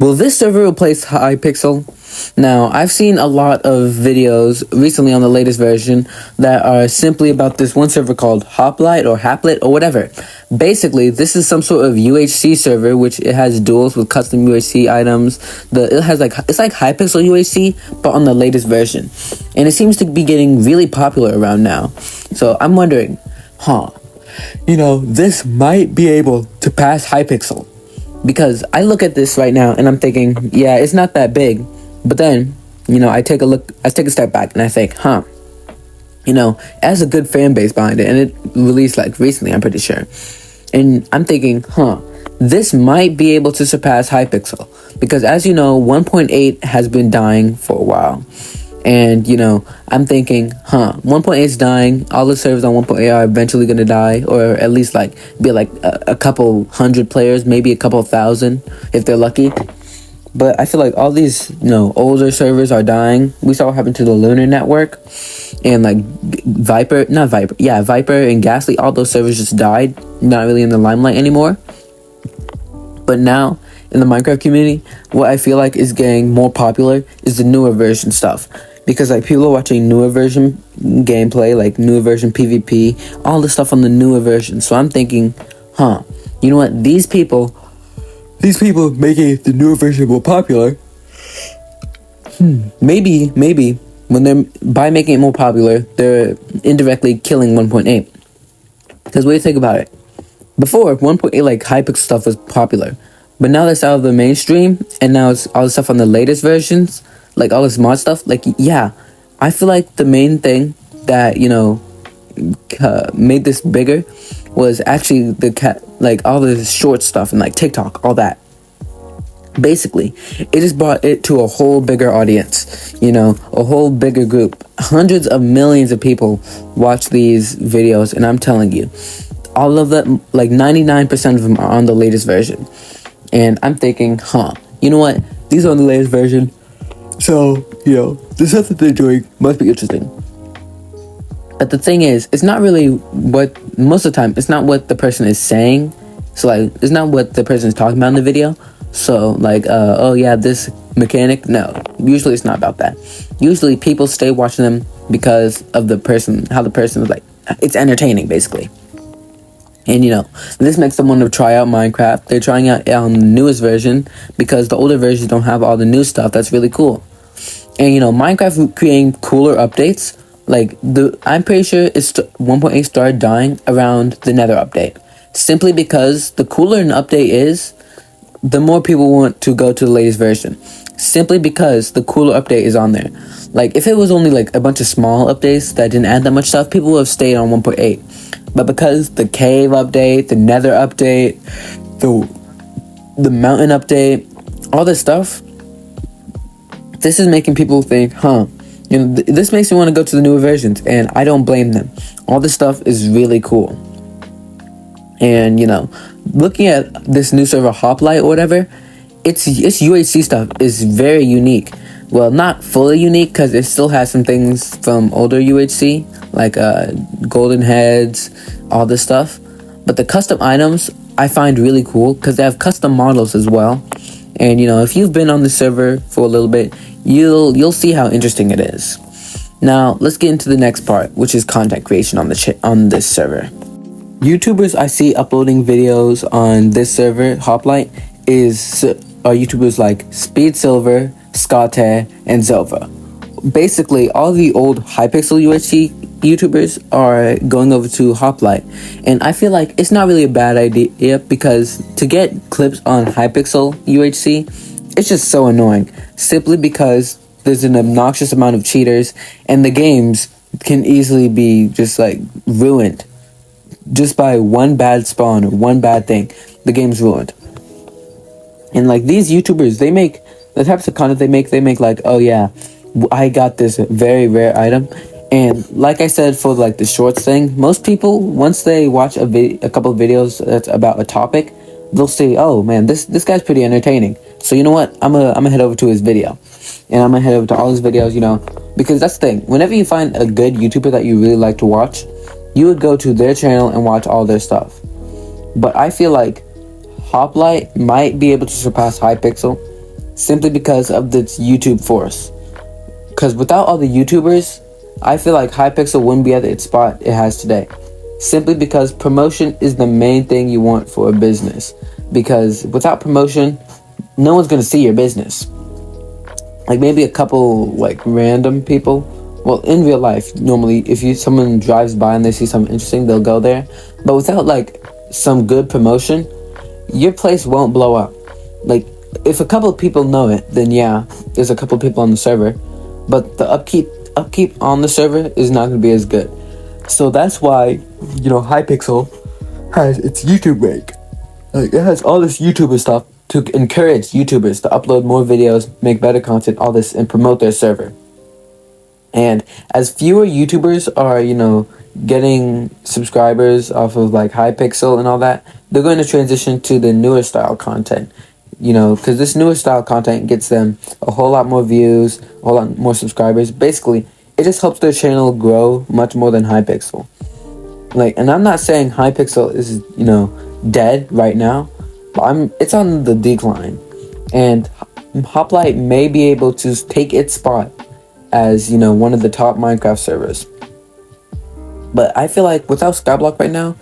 Will this server replace Hypixel? Now, I've seen a lot of videos recently on the latest version that are simply about this one server called Hoplight or Haplit or whatever. Basically, this is some sort of UHC server, which it has duels with custom UHC items. It's like Hypixel UHC, but on the latest version. And it seems to be getting really popular around now. So I'm wondering, this might be able to pass Hypixel. Because I look at this right now and I'm thinking, yeah, it's not that big. But then, I take a step back and I think, it has a good fan base behind it. And it released recently, I'm pretty sure. And I'm thinking, this might be able to surpass Hypixel. Because as you know, 1.8 has been dying for a while. And, I'm thinking, 1.8 is dying. All the servers on 1.8 are eventually going to die. Or at least, be a couple hundred players. Maybe a couple thousand, if they're lucky. But I feel like all these, older servers are dying. We saw what happened to the Lunar Network. And, Viper and Ghastly. All those servers just died. Not really in the limelight anymore. But now, in the Minecraft community, what I feel like is getting more popular is the newer version stuff. Because people are watching newer version gameplay, newer version PvP, all the stuff on the newer version. So I'm thinking, you know what? These people making the newer version more popular. Maybe by making it more popular, they're indirectly killing 1.8. Because what do you think about it? Before 1.8 Hypixel stuff was popular. But now that's out of the mainstream, and now it's all the stuff on the latest versions, all this mod stuff. I feel like the main thing that made this bigger was actually all the short stuff and TikTok, all that. Basically, it just brought it to a whole bigger audience, a whole bigger group. Hundreds of millions of people watch these videos, and I'm telling you, all of them, 99% of them are on the latest version. And I'm thinking, you know what? These are on the latest version. So, the stuff that they're doing must be interesting. But the thing is, it's not really most of the time, it's not what the person is saying. So, it's not what the person is talking about in the video. So, this mechanic. No, usually it's not about that. Usually people stay watching them because of how the person is it's entertaining, basically. And, this makes them want to try out Minecraft. They're trying out on the newest version because the older versions don't have all the new stuff. That's really cool. And, Minecraft creating cooler updates. I'm pretty sure 1.8 started dying around the Nether update. Simply because the cooler an update is, the more people want to go to the latest version. Simply because the cooler update is on there. If it was only a bunch of small updates that didn't add that much stuff, people would have stayed on 1.8. But because the cave update, the Nether update, the mountain update, all this stuff, this is making people think, this makes me want to go to the newer versions, and I don't blame them. All this stuff is really cool. And, looking at this new server Hoplight or whatever, its UHC stuff is very unique. Well, not fully unique, because it still has some things from older UHC, golden heads, all this stuff. But the custom items I find really cool, because they have custom models as well. And, if you've been on the server for a little bit, you'll see how interesting it is. Now, let's get into the next part, which is content creation on this server. YouTubers I see uploading videos on this server, Hoplight, are YouTubers like Speed Silver, Scate, and Zelva. Basically, all the old Hypixel UHC YouTubers are going over to Hoplight. And I feel like it's not really a bad idea, because to get clips on Hypixel UHC, it's just so annoying. Simply because there's an obnoxious amount of cheaters, and the games can easily be just ruined. Just by one bad spawn or one bad thing, the game's ruined. And these YouTubers, they make the types of content they make oh yeah, I got this very rare item. And like I said, for the shorts thing, most people, once they watch a couple of videos that's about a topic, they'll say, oh man, this guy's pretty entertaining. So you know what, I'm gonna head over to his video, and I'm gonna head over to all his videos, because that's the thing. Whenever you find a good YouTuber that you really like to watch, you would go to their channel and watch all their stuff. But I feel like Hoplight might be able to surpass Hypixel, simply because of this YouTube force. Because without all the YouTubers, I feel like Hypixel wouldn't be at its spot it has today. Simply because promotion is the main thing you want for a business. Because without promotion, no one's going to see your business. Like maybe a couple like random people. Well, in real life, normally if someone drives by and they see something interesting, they'll go there. But without like some good promotion, your place won't blow up. Like if a couple of people know it, then yeah, there's a couple of people on the server. But the upkeep on the server is not going to be as good. So that's why, Hypixel has its YouTube rank. Like it has all this YouTuber stuff to encourage YouTubers to upload more videos, make better content, all this, and promote their server. And as fewer YouTubers are, getting subscribers off of like Hypixel and all that, they're going to transition to the newer style content. Because this newer style content gets them a whole lot more views, a whole lot more subscribers. Basically, it just helps their channel grow much more than Hypixel. Like, and I'm not saying Hypixel is, dead right now, but it's on the decline. And Hoplight may be able to take its spot as, one of the top Minecraft servers. But I feel like without Skyblock right now,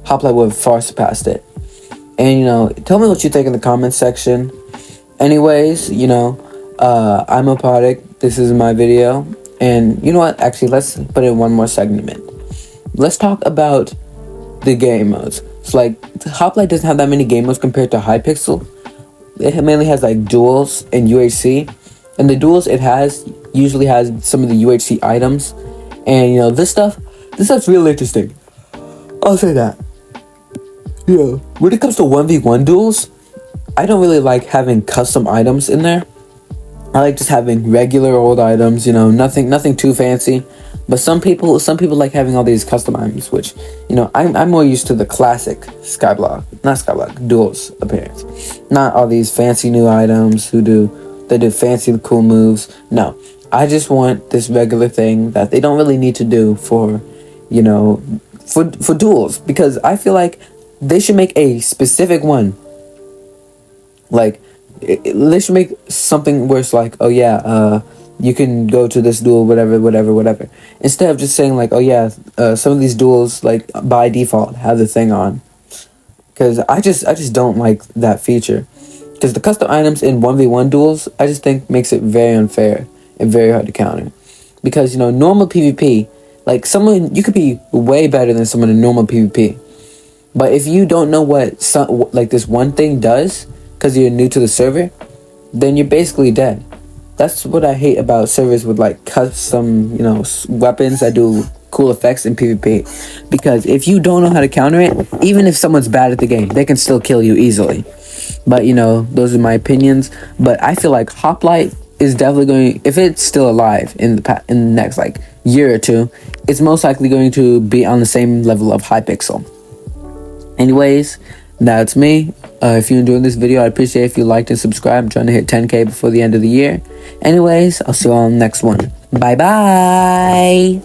Hoplight would have far surpassed it. And, tell me what you think in the comments section. Anyways, I'm a product. This is my video. And you know what? Actually, let's put in one more segment. Let's talk about the game modes. So, like, Hoplight doesn't have that many game modes compared to Hypixel. It mainly has, like, duels and UHC. And the duels it has usually has some of the UHC items. And, this stuff's real interesting. I'll say that. When it comes to 1v1 duels, I don't really like having custom items in there. I like just having regular old items, nothing too fancy. But some people like having all these custom items, which, I'm more used to the classic duels appearance. Not all these fancy new items they do fancy cool moves. No, I just want this regular thing that they don't really need to do for duels, because I feel like they should make a specific one. Like, they should make something where it's like, oh yeah, you can go to this duel, whatever. Instead of just saying like, oh yeah, some of these duels, like, by default have the thing on. Because I just don't like that feature. Because the custom items in 1v1 duels, I just think makes it very unfair and very hard to counter. Because, normal PvP, like, you could be way better than someone in normal PvP. But if you don't know what this one thing does, because you're new to the server, then you're basically dead. That's what I hate about servers with like custom, weapons that do cool effects in PvP. Because if you don't know how to counter it, even if someone's bad at the game, they can still kill you easily. But those are my opinions. But I feel like Hoplight is definitely going, if it's still alive in the next like year or two, it's most likely going to be on the same level of Hypixel. Anyways, that's me. If you enjoyed this video, I'd appreciate if you liked and subscribed. I'm trying to hit 10K before the end of the year. Anyways, I'll see you all on the next one. Bye bye.